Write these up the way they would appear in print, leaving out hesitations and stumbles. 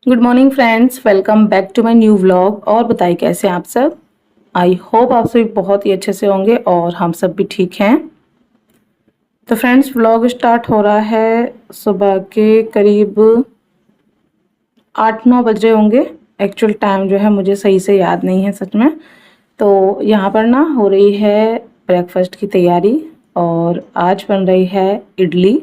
Good morning friends, welcome back to my new vlog. और बताइए कैसे हैं आप सब। आई होप आप सभी बहुत ही अच्छे से होंगे और हम सब भी ठीक हैं। तो फ्रेंड्स, व्लॉग स्टार्ट हो रहा है सुबह के करीब 8-9 बज रहे होंगे। एक्चुअल टाइम जो है मुझे सही से याद नहीं है सच में। तो यहाँ पर ना हो रही है ब्रेकफास्ट की तैयारी और आज बन रही है इडली,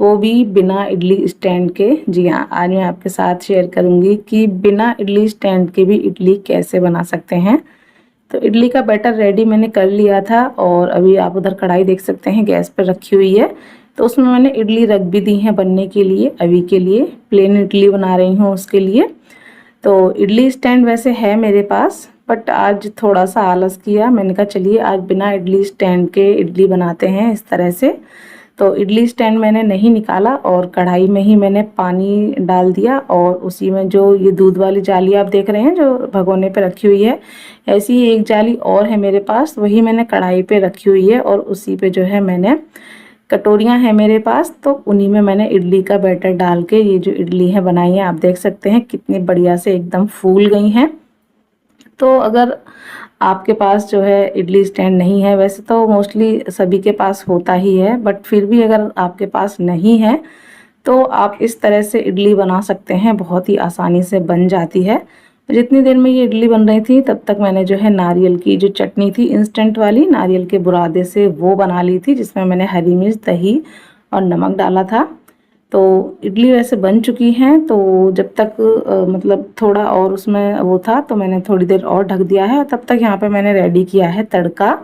वो भी बिना इडली स्टैंड के। जी हाँ, आज मैं आपके साथ शेयर करूंगी कि बिना इडली स्टैंड के भी इडली कैसे बना सकते हैं। तो इडली का बैटर रेडी मैंने कर लिया था और अभी आप उधर कढ़ाई देख सकते हैं गैस पर रखी हुई है। तो उसमें मैंने इडली रख भी दी है बनने के लिए। अभी के लिए प्लेन इडली बना रही हूँ उसके लिए। तो इडली स्टैंड वैसे है मेरे पास, बट आज थोड़ा सा आलस किया। मैंने कहा चलिए आज बिना इडली स्टैंड के इडली बनाते हैं इस तरह से। तो इडली स्टैंड मैंने नहीं निकाला और कढ़ाई में ही मैंने पानी डाल दिया और उसी में जो ये दूध वाली जाली आप देख रहे हैं जो भगोने पे रखी हुई है, ऐसी ही एक जाली और है मेरे पास, वही मैंने कढ़ाई पे रखी हुई है। और उसी पे जो है मैंने कटोरियाँ हैं मेरे पास, तो उन्हीं में मैंने इडली का बैटर डाल के ये जो इडली है बनाई है। आप देख सकते हैं कितनी बढ़िया से एकदम फूल गई हैं। तो अगर आपके पास जो है इडली स्टैंड नहीं है, वैसे तो मोस्टली सभी के पास होता ही है, बट फिर भी अगर आपके पास नहीं है तो आप इस तरह से इडली बना सकते हैं, बहुत ही आसानी से बन जाती है। तो जितनी देर में ये इडली बन रही थी तब तक मैंने जो है नारियल की जो चटनी थी इंस्टेंट वाली, नारियल के बुरादे से वो बना ली थी, जिसमें मैंने हरी मिर्च, दही और नमक डाला था। तो इडली वैसे बन चुकी हैं। तो जब तक मतलब थोड़ा और उसमें वो था तो मैंने थोड़ी देर और ढक दिया है। तब तक यहाँ पे मैंने रेडी किया है तड़का,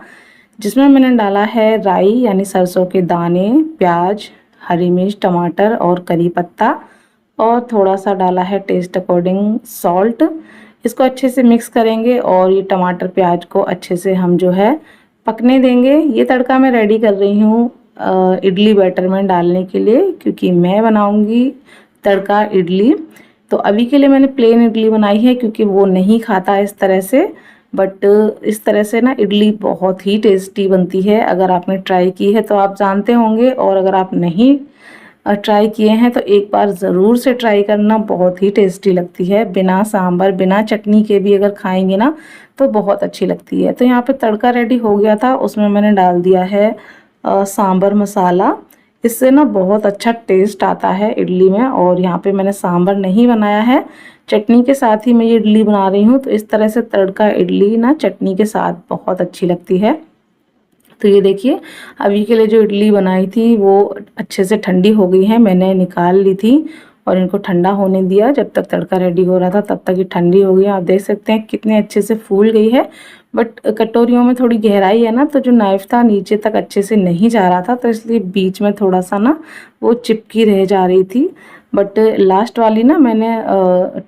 जिसमें मैंने डाला है राई यानी सरसों के दाने, प्याज, हरी मिर्च, टमाटर और करी पत्ता, और थोड़ा सा डाला है टेस्ट अकॉर्डिंग सॉल्ट। इसको अच्छे से मिक्स करेंगे और ये टमाटर प्याज को अच्छे से हम जो है पकने देंगे। ये तड़का मैं रेडी कर रही हूँ इडली बैटर में डालने के लिए, क्योंकि मैं बनाऊंगी तड़का इडली। तो अभी के लिए मैंने प्लेन इडली बनाई है क्योंकि वो नहीं खाता इस तरह से। बट इस तरह से ना इडली बहुत ही टेस्टी बनती है। अगर आपने ट्राई की है तो आप जानते होंगे, और अगर आप नहीं ट्राई किए हैं तो एक बार ज़रूर से ट्राई करना, बहुत ही टेस्टी लगती है। बिना सांभर बिना चटनी के भी अगर खाएंगे ना तो बहुत अच्छी लगती है। तो यहाँ पे तड़का रेडी हो गया था, उसमें मैंने डाल दिया है सांभर मसाला। इससे ना बहुत अच्छा टेस्ट आता है इडली में। और यहाँ पे मैंने सांभर नहीं बनाया है, चटनी के साथ ही मैं ये इडली बना रही हूँ। तो इस तरह से तड़का इडली ना चटनी के साथ बहुत अच्छी लगती है। तो ये देखिए, अभी के लिए जो इडली बनाई थी वो अच्छे से ठंडी हो गई है, मैंने निकाल ली थी और इनको ठंडा होने दिया। जब तक तड़का रेडी हो रहा था तब तक ये ठंडी हो गई। आप देख सकते हैं कितने अच्छे से फूल गई है। बट कटोरियों में थोड़ी गहराई है ना, तो जो नाइफ था नीचे तक अच्छे से नहीं जा रहा था, तो इसलिए बीच में थोड़ा सा ना वो चिपकी रह जा रही थी। बट लास्ट वाली ना मैंने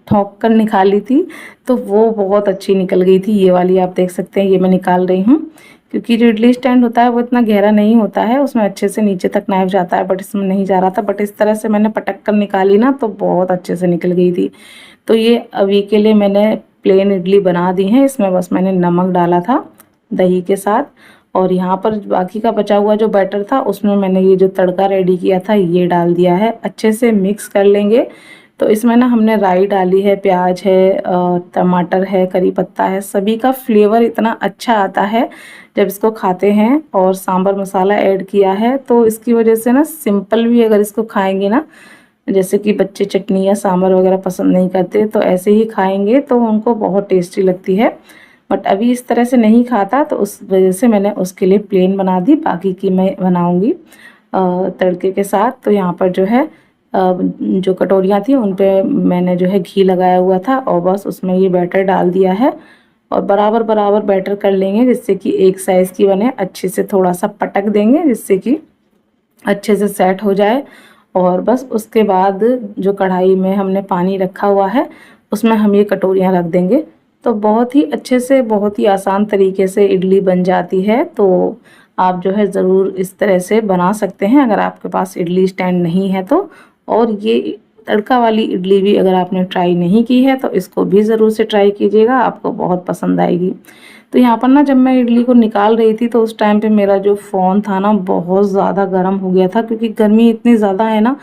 ठोक कर निकाली थी, तो वो बहुत अच्छी निकल गई थी। ये वाली आप देख सकते हैं, ये मैं निकाल रही हूँ, क्योंकि जो इडली स्टैंड होता है वो इतना गहरा नहीं होता है, उसमें अच्छे से नीचे तक नाइफ जाता है, बट इसमें नहीं जा रहा था। बट इस तरह से मैंने पटक कर निकाली ना तो बहुत अच्छे से निकल गई थी। तो ये अभी के लिए मैंने प्लेन इडली बना दी है। इसमें बस मैंने नमक डाला था दही के साथ, और यहाँ पर बाकी का बचा हुआ जो बैटर था उसमें मैंने ये जो तड़का रेडी किया था ये डाल दिया है। अच्छे से मिक्स कर लेंगे। तो इसमें ना हमने राई डाली है, प्याज है, टमाटर है, करी पत्ता है, सभी का फ्लेवर इतना अच्छा आता है जब इसको खाते हैं। और सांभर मसाला ऐड किया है तो इसकी वजह से ना सिंपल भी अगर इसको खाएंगे ना, जैसे कि बच्चे चटनी या सांभर वगैरह पसंद नहीं करते तो ऐसे ही खाएंगे तो उनको बहुत टेस्टी लगती है। बट अभी इस तरह से नहीं खाता तो उस वजह से मैंने उसके लिए प्लेन बना दी, बाकी की मैं बनाऊंगी तड़के के साथ। तो यहाँ पर जो है जो कटोरियाँ थी उन पे मैंने जो है घी लगाया हुआ था और बस उसमें ये बैटर डाल दिया है और बराबर बराबर बैटर कर लेंगे, जिससे कि एक साइज़ की बने। अच्छे से थोड़ा सा पटक देंगे जिससे कि अच्छे से सेट हो जाए। और बस उसके बाद जो कढ़ाई में हमने पानी रखा हुआ है उसमें हम ये कटोरियाँ रख देंगे। तो बहुत ही अच्छे से, बहुत ही आसान तरीके से इडली बन जाती है। तो आप जो है ज़रूर इस तरह से बना सकते हैं अगर आपके पास इडली स्टैंड नहीं है तो। और ये तड़का वाली इडली भी अगर आपने ट्राई नहीं की है तो इसको भी ज़रूर से ट्राई कीजिएगा, आपको बहुत पसंद आएगी। तो यहाँ पर ना जब मैं इडली को निकाल रही थी तो उस टाइम पे मेरा जो फ़ोन था ना बहुत ज़्यादा गर्म हो गया था, क्योंकि गर्मी इतनी ज़्यादा है ना,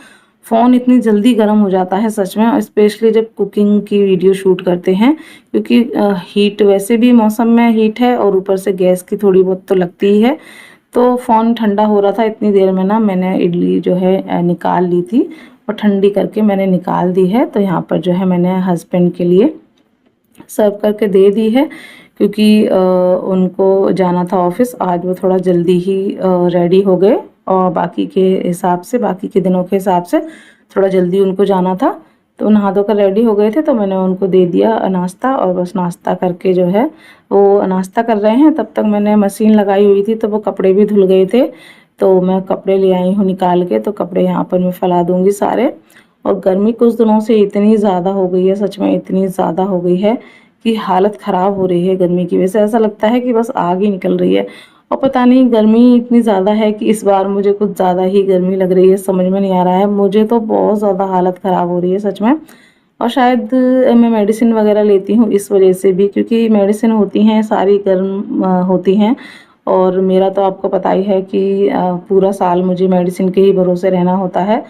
फ़ोन इतनी जल्दी गर्म हो जाता है सच में, और स्पेशली जब कुकिंग की वीडियो शूट करते हैं, क्योंकि हीट वैसे भी मौसम में हीट है और ऊपर से गैस की थोड़ी बहुत तो लगती ही है। तो फ़ोन ठंडा हो रहा था, इतनी देर में ना मैंने इडली जो है निकाल ली थी और ठंडी करके मैंने निकाल दी है। तो यहाँ पर जो है मैंने हस्बैंड के लिए सर्व करके दे दी है, क्योंकि उनको जाना था ऑफिस। आज वो थोड़ा जल्दी ही रेडी हो गए, और बाकी के हिसाब से, बाकी के दिनों के हिसाब से थोड़ा जल्दी उनको जाना था। तो नहा धोकर रेडी हो गए थे, तो मैंने उनको दे दिया नाश्ता, और बस नाश्ता करके जो है वो नाश्ता कर रहे हैं। तब तक मैंने मशीन लगाई हुई थी, तो वो कपड़े भी धुल गए थे। तो मैं कपड़े ले आई हूँ निकाल के, तो कपड़े यहाँ पर मैं फैला दूँगी सारे। और गर्मी कुछ दिनों से इतनी ज़्यादा हो गई है, सच में इतनी ज़्यादा हो गई है कि हालत ख़राब हो रही है गर्मी की वजह से। ऐसा लगता है कि बस आग ही निकल रही है। और पता नहीं, गर्मी इतनी ज़्यादा है कि इस बार मुझे कुछ ज़्यादा ही गर्मी लग रही है, समझ में नहीं आ रहा है। मुझे तो बहुत ज़्यादा हालत ख़राब हो रही है सच में। और शायद मैं मेडिसिन वगैरह लेती हूँ इस वजह से भी, क्योंकि मेडिसिन होती हैं सारी गर्म होती हैं। और मेरा तो आपको पता ही है कि पूरा साल मुझे मेडिसिन के ही भरोसे रहना होता है।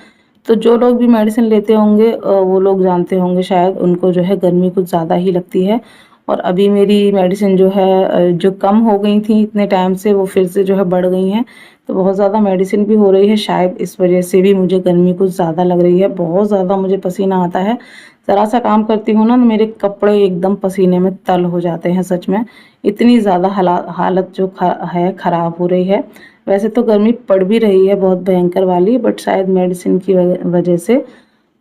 तो जो लोग भी मेडिसिन लेते होंगे वो लोग जानते होंगे, शायद उनको जो है गर्मी कुछ ज़्यादा ही लगती है। और अभी मेरी मेडिसिन जो है जो कम हो गई थी इतने टाइम से, वो फिर से जो है बढ़ गई हैं। तो बहुत ज़्यादा मेडिसिन भी हो रही है, शायद इस वजह से भी मुझे गर्मी कुछ ज़्यादा लग रही है। बहुत ज़्यादा मुझे पसीना आता है, ज़रा सा काम करती हूँ ना तो मेरे कपड़े एकदम पसीने में तल हो जाते हैं सच में। इतनी ज़्यादा हालत जो है ख़राब हो रही है। वैसे तो गर्मी पड़ भी रही है बहुत भयंकर वाली, बट शायद मेडिसिन की वजह से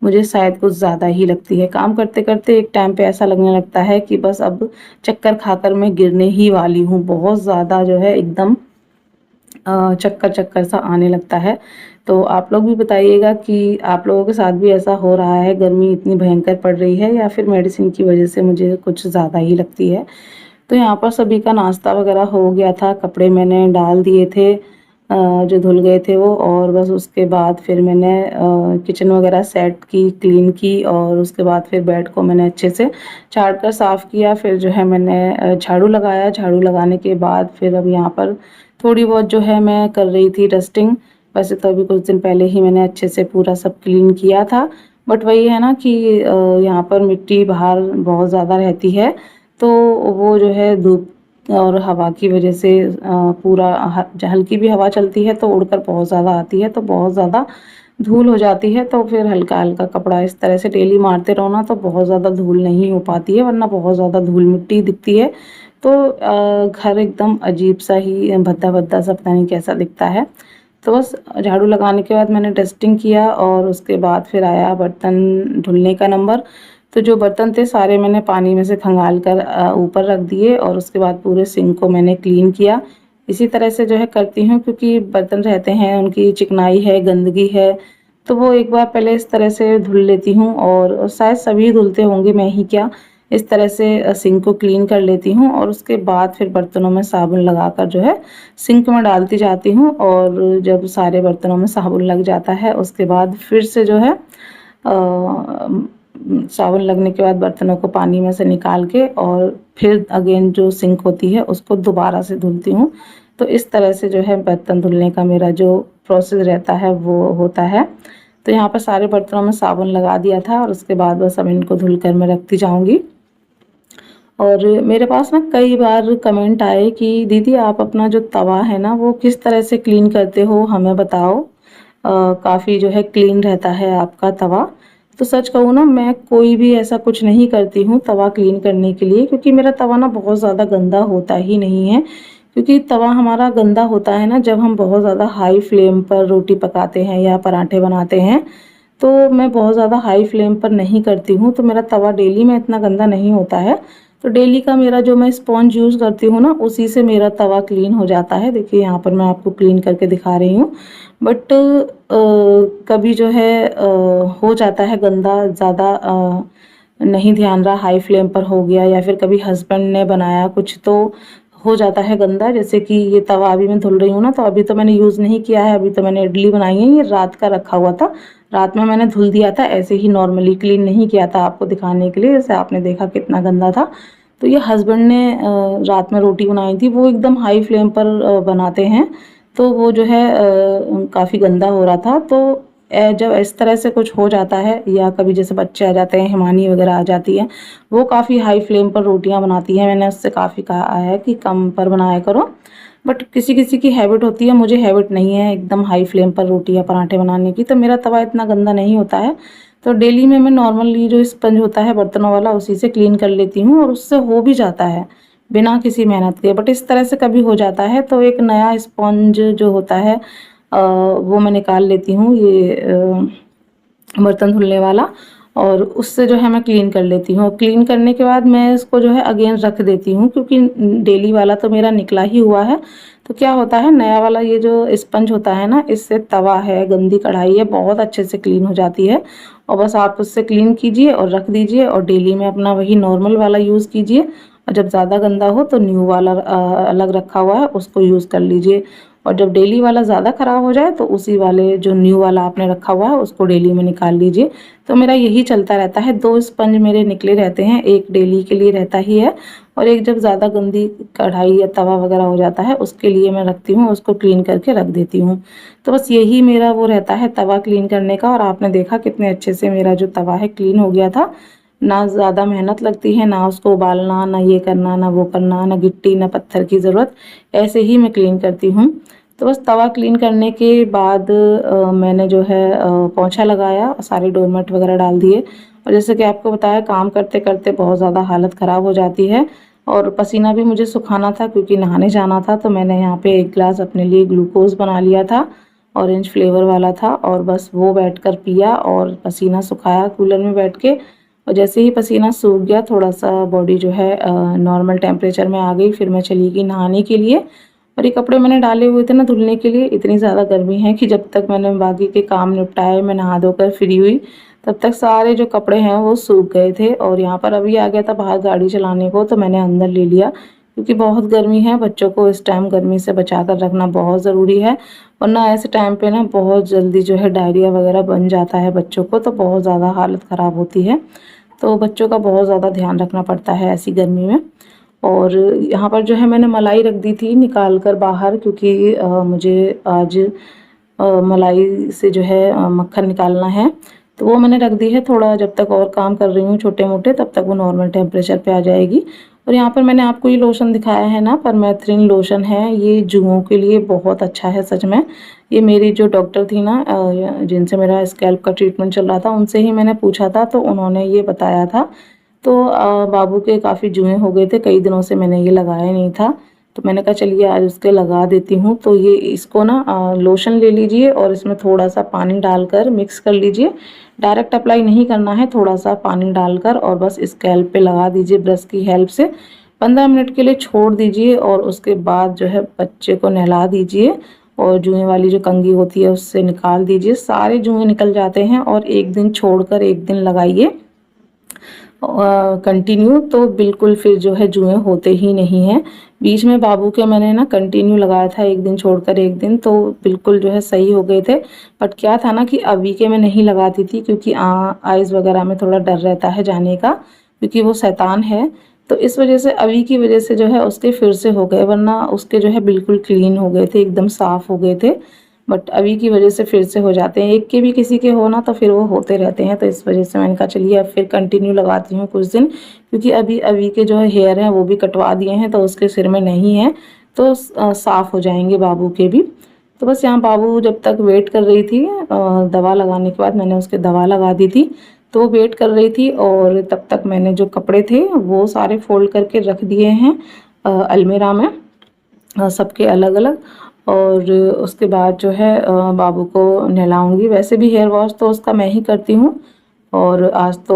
मुझे शायद कुछ ज़्यादा ही लगती है। काम करते करते एक टाइम पे ऐसा लगने लगता है कि बस अब चक्कर खाकर मैं गिरने ही वाली हूँ। बहुत ज़्यादा जो है एकदम चक्कर चक्कर सा आने लगता है। तो आप लोग भी बताइएगा कि आप लोगों के साथ भी ऐसा हो रहा है, गर्मी इतनी भयंकर पड़ रही है, या फिर मेडिसिन की वजह से मुझे कुछ ज़्यादा ही लगती है। तो यहाँ पर सभी का नाश्ता वगैरह हो गया था, कपड़े मैंने डाल दिए थे जो धुल गए थे वो। और बस उसके बाद फिर मैंने किचन वगैरह सेट की, क्लीन की, और उसके बाद फिर बेड को मैंने अच्छे से झाड़ कर साफ़ किया। फिर जो है मैंने झाड़ू लगाया। झाड़ू लगाने के बाद फिर अब यहाँ पर थोड़ी बहुत जो है मैं कर रही थी डस्टिंग। वैसे तो अभी कुछ दिन पहले ही मैंने अच्छे से पूरा सब क्लीन किया था, बट वही है ना कि यहाँ पर मिट्टी बाहर बहुत ज़्यादा रहती है। तो वो जो है धूप और हवा की वजह से पूरा हल्की भी हवा चलती है तो उड़कर बहुत ज़्यादा आती है, तो बहुत ज़्यादा धूल हो जाती है। तो फिर हल्का हल्का कपड़ा इस तरह से डेली मारते रहो ना, तो बहुत ज़्यादा धूल नहीं हो पाती है, वरना बहुत ज़्यादा धूल मिट्टी दिखती है। तो घर एकदम अजीब सा ही भद्दा भद्दा सा, पता नहीं कैसा दिखता है। तो बस झाड़ू लगाने के बाद मैंने डस्टिंग किया, और उसके बाद फिर आया बर्तन धुलने का नंबर। तो जो बर्तन थे सारे मैंने पानी में से खंगाल कर ऊपर रख दिए, और उसके बाद पूरे सिंक को मैंने क्लीन किया। इसी तरह से जो है करती हूँ, क्योंकि बर्तन रहते हैं उनकी चिकनाई है, गंदगी है, तो वो एक बार पहले इस तरह से धुल लेती हूँ। और शायद सभी धुलते होंगे, मैं ही क्या, इस तरह से सिंक को क्लीन कर लेती हूँ। और उसके बाद फिर बर्तनों में साबुन लगाकर जो है सिंक में डालती जाती हूँ। और जब सारे बर्तनों में साबुन लग जाता है, उसके बाद फिर से जो है साबुन लगने के बाद बर्तनों को पानी में से निकाल के, और फिर अगेन जो सिंक होती है उसको दोबारा से धुलती हूँ। तो इस तरह से जो है बर्तन धुलने का मेरा जो प्रोसेस रहता है वो होता है। तो यहाँ पर सारे बर्तनों में साबुन लगा दिया था, और उसके बाद बस अब इनको धुल कर मैं रखती जाऊँगी। और मेरे पास ना कई बार कमेंट आए कि दीदी आप अपना जो तवा है ना वो किस तरह से क्लीन करते हो, हमें बताओ। काफ़ी जो है क्लीन रहता है आपका तवा। तो सच कहूँ ना, मैं कोई भी ऐसा कुछ नहीं करती हूँ तवा क्लीन करने के लिए, क्योंकि मेरा तवा ना बहुत ज़्यादा गंदा होता ही नहीं है। क्योंकि तवा हमारा गंदा होता है ना जब हम बहुत ज़्यादा हाई फ्लेम पर रोटी पकाते हैं या पराठे बनाते हैं। तो मैं बहुत ज़्यादा हाई फ्लेम पर नहीं करती हूँ, तो मेरा तवा डेली में इतना गंदा नहीं होता है। तो डेली का मेरा जो मैं स्पॉन्ज यूज़ करती हूँ ना, उसी से मेरा तवा क्लीन हो जाता है। देखिए यहाँ पर मैं आपको क्लीन करके दिखा रही हूँ। बट कभी जो है हो जाता है गंदा ज़्यादा, नहीं ध्यान रहा, हाई फ्लेम पर हो गया, या फिर कभी हस्बैंड ने बनाया कुछ तो हो जाता है गंदा। जैसे कि ये तवा अभी मैं धुल रही हूँ ना, तो अभी तो मैंने यूज़ नहीं किया है, अभी तो मैंने इडली बनाई है, ये रात का रखा हुआ था। रात में मैंने धुल दिया था, ऐसे ही नॉर्मली क्लीन नहीं किया था आपको दिखाने के लिए, जैसे आपने देखा कितना गंदा था। तो ये हस्बैंड ने रात में रोटी बनाई थी, वो एकदम हाई फ्लेम पर बनाते हैं, तो वो जो है काफ़ी गंदा हो रहा था। तो जब इस तरह से कुछ हो जाता है या कभी जैसे बच्चे आ जाते हैं, हिमानी वगैरह आ जाती है, वो काफ़ी हाई फ्लेम पर रोटियां बनाती है। मैंने उससे काफ़ी कहा है कि कम पर बनाया करो, बट किसी किसी की हैबिट होती है, मुझे हैबिट नहीं है एकदम हाई फ्लेम पर रोटी या पराठे बनाने की। तो मेरा तवा इतना गंदा नहीं होता है, तो डेली में मैं नॉर्मली जो स्पंज होता है बर्तनों वाला उसी से क्लीन कर लेती हूँ और उससे हो भी जाता है बिना किसी मेहनत के। बट इस तरह से कभी हो जाता है तो एक नया स्पंज जो होता है वो मैं निकाल लेती हूँ, ये बर्तन धुलने वाला, और उससे जो है मैं क्लीन कर लेती हूँ। क्लीन करने के बाद मैं इसको जो है अगेन रख देती हूँ, क्योंकि डेली वाला तो मेरा निकला ही हुआ है। तो क्या होता है, नया वाला ये जो स्पंज होता है ना, इससे तवा है, गंदी कढ़ाई है, बहुत अच्छे से क्लीन हो जाती है। और बस आप उससे क्लीन कीजिए और रख दीजिए, और डेली में अपना वही नॉर्मल वाला यूज़ कीजिए। और जब ज़्यादा गंदा हो तो न्यू वाला अलग रखा हुआ है उसको यूज़ कर लीजिए। और जब डेली वाला ज़्यादा ख़राब हो जाए तो उसी वाले जो न्यू वाला आपने रखा हुआ है उसको डेली में निकाल लीजिए। तो मेरा यही चलता रहता है, 2 स्पंज मेरे निकले रहते हैं, एक डेली के लिए रहता ही है और एक जब ज़्यादा गंदी कढ़ाई या तवा वगैरह हो जाता है उसके लिए मैं रखती हूँ, उसको क्लीन करके रख देती हूँ। तो बस यही मेरा वो रहता है तवा क्लीन करने का। और आपने देखा कितने अच्छे से मेरा जो तवा है क्लीन हो गया था। ना ज़्यादा मेहनत लगती है, ना उसको उबालना, ना ये करना, ना वो करना, ना गिट्टी ना पत्थर की ज़रूरत, ऐसे ही मैं क्लीन करती हूँ। तो बस तवा क्लीन करने के बाद मैंने जो है पोंछा लगाया, सारे डोरमेट वगैरह डाल दिए। और जैसे कि आपको बताया, काम करते करते बहुत ज़्यादा हालत ख़राब हो जाती है और पसीना भी मुझे सुखाना था क्योंकि नहाने जाना था। तो मैंने यहाँ पे 1 गिलास अपने लिए ग्लूकोज़ बना लिया था, ऑरेंज फ्लेवर वाला था, और बस वो बैठकर पिया और पसीना सुखाया कूलर में बैठ के। और जैसे ही पसीना सूख गया, थोड़ा सा बॉडी जो है नॉर्मल टेम्परेचर में आ गई, फिर मैं चली गई नहाने के लिए। और ये कपड़े मैंने डाले हुए थे ना धुलने के लिए, इतनी ज़्यादा गर्मी है कि जब तक मैंने बाकी के काम निपटाए, मैं नहा धोकर फ्री हुई, तब तक सारे जो कपड़े हैं वो सूख गए थे। और यहाँ पर अभी आ गया था बाहर गाड़ी चलाने को, तो मैंने अंदर ले लिया क्योंकि बहुत गर्मी है। बच्चों को इस टाइम गर्मी से बचा कर रखना बहुत ज़रूरी है, वरना ऐसे टाइम पे ना बहुत जल्दी जो है डायरिया वगैरह बन जाता है बच्चों को, तो बहुत ज़्यादा हालत ख़राब होती है। तो बच्चों का बहुत ज़्यादा ध्यान रखना पड़ता है ऐसी गर्मी में। और यहाँ पर जो है मैंने मलाई रख दी थी निकाल कर बाहर, क्योंकि मुझे आज मलाई से जो है मक्खन निकालना है। तो वो मैंने रख दी है, थोड़ा जब तक और काम कर रही हूँ छोटे मोटे, तब तक वो नॉर्मल टेम्परेचर पे आ जाएगी। और यहाँ पर मैंने आपको ये लोशन दिखाया है ना, परमेथ्रिन लोशन है, ये जुओं के लिए बहुत अच्छा है सच में। ये मेरी जो डॉक्टर थी ना, जिनसे मेरा स्कैल्प का ट्रीटमेंट चल रहा था, उनसे ही मैंने पूछा था, तो उन्होंने ये बताया था। तो बाबू के काफ़ी जुएँ हो गए थे, कई दिनों से मैंने ये लगाया नहीं था, तो मैंने कहा चलिए आज उसके लगा देती हूँ। तो ये इसको ना लोशन ले लीजिए और इसमें थोड़ा सा पानी डालकर मिक्स कर लीजिए। डायरेक्ट अप्लाई नहीं करना है, थोड़ा सा पानी डालकर और बस स्कैल्प पे लगा दीजिए ब्रश की हेल्प से। 15 मिनट के लिए छोड़ दीजिए और उसके बाद जो है बच्चे को नहला दीजिए और जुएँ वाली जो कंघी होती है उससे निकाल दीजिए। सारे जुएँ निकल जाते हैं। और एक दिन छोड़कर एक दिन लगाइए कंटिन्यू, तो बिल्कुल फिर जो है जुएँ होते ही नहीं हैं। बीच में बाबू के मैंने ना कंटिन्यू लगाया था, एक दिन छोड़कर एक दिन, तो बिल्कुल जो है सही हो गए थे। बट क्या था ना कि अभी के मैं नहीं लगाती थी क्योंकि आइज़ वगैरह में थोड़ा डर रहता है जाने का, क्योंकि वो शैतान है। तो इस वजह से अभी की वजह से जो है उसके फिर से हो गए, वरना उसके जो है बिल्कुल क्लीन हो गए थे, एकदम साफ़ हो गए थे। बट अभी की वजह से फिर से हो जाते हैं, एक के भी किसी के हो ना तो फिर वो होते रहते हैं। तो इस वजह से मैंने कहा चलिए अब फिर कंटिन्यू लगाती हूँ कुछ दिन, क्योंकि अभी अभी के जो है हेयर हैं वो भी कटवा दिए हैं, तो उसके सिर में नहीं है, तो साफ़ हो जाएंगे बाबू के भी। तो बस यहाँ बाबू जब तक वेट कर रही थी, दवा लगाने के बाद मैंने उसके दवा लगा दी थी, तो वो वेट कर रही थी। और तब तक मैंने जो कपड़े थे वो सारे फोल्ड करके रख दिए हैं अलमीरा में, सबके अलग अलग। और उसके बाद जो है बाबू को नहलाऊंगी। वैसे भी हेयर वॉश तो उसका मैं ही करती हूँ, और आज तो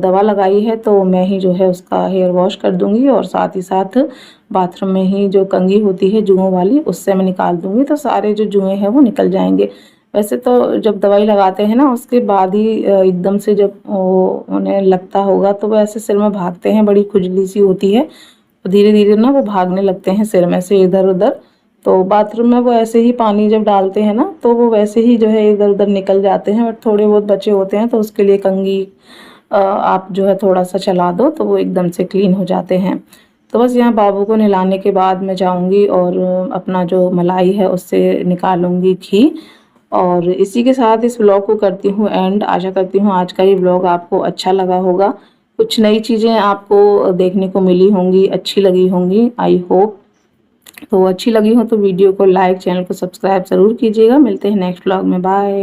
दवा लगाई है तो मैं ही जो है उसका हेयर वॉश कर दूंगी, और साथ ही साथ बाथरूम में ही जो कंघी होती है जुओं वाली उससे मैं निकाल दूंगी, तो सारे जो जुएँ हैं वो निकल जाएंगे। वैसे तो जब दवाई लगाते हैं ना उसके बाद ही एकदम से जब वो उन्हें लगता होगा तो वो ऐसे सिर में भागते हैं, बड़ी खुजली सी होती है, धीरे धीरे ना वो भागने लगते हैं सिर में से इधर उधर। तो बाथरूम में वो ऐसे ही पानी जब डालते हैं ना तो वो वैसे ही जो है इधर उधर निकल जाते हैं, बट थोड़े बहुत बचे होते हैं, तो उसके लिए कंघी आप जो है थोड़ा सा चला दो तो वो एकदम से क्लीन हो जाते हैं। तो बस यहाँ बाबू को नहलाने के बाद मैं जाऊँगी और अपना जो मलाई है उससे निकालूंगी घी, और इसी के साथ इस ब्लॉग को करती हूँ एंड। आशा करती हूँ आज का ये ब्लॉग आपको अच्छा लगा होगा, कुछ नई चीज़ें आपको देखने को मिली होंगी, अच्छी लगी होंगी आई होप। तो अच्छी लगी हो तो वीडियो को लाइक, चैनल को सब्सक्राइब ज़रूर कीजिएगा। मिलते हैं नेक्स्ट ब्लॉग में, बाय।